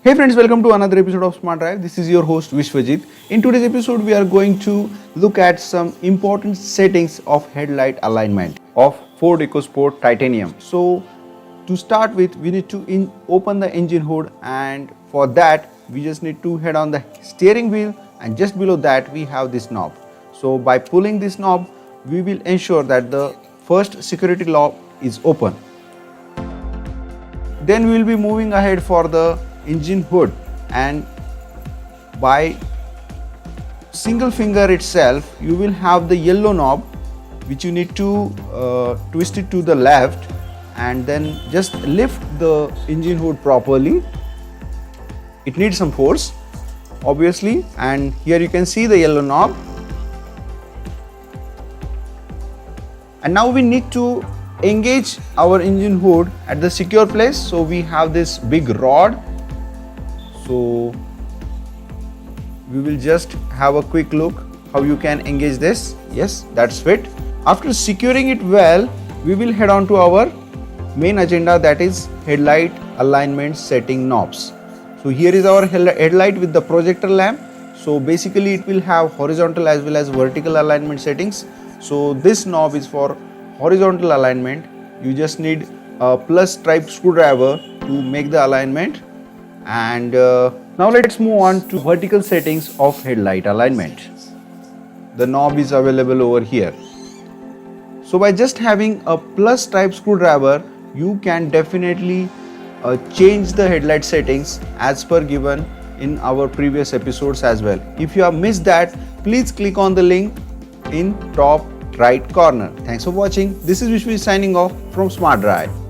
Hey friends, welcome to another episode of SMARTDrive. This is your host Vishwajit. In today's episode, we are going to look at some important settings of headlight alignment of Ford Ecosport Titanium. So to start with, we need to open the engine hood, and for that we just need to head on the steering wheel, and just below that we have this knob. So by pulling this knob, we will ensure that the first security lock is open. Then we will be moving ahead for the engine hood, and by single finger itself you will have the yellow knob which you need to twist it to the left, and then just lift the engine hood properly. It needs some force obviously, and here you can see the yellow knob. And now we need to engage our engine hood at the secure place. So we have this big rod, so we will just have a quick look how you can engage this. Yes, that's fit. After securing it well, we will head on to our main agenda, that is headlight alignment setting knobs. So here is our headlight with the projector lamp. So basically it will have horizontal as well as vertical alignment settings. So this knob is for horizontal alignment. You just need a plus type screwdriver to make the alignment. And now let's move on to vertical settings of headlight alignment. The knob is available over here. So by just having a plus type screwdriver, you can definitely change the headlight settings as per given in our previous episodes as well. If you have missed that, please click on the link in top right corner. Thanks for watching. This is Vishnu signing off from SMARTDrive.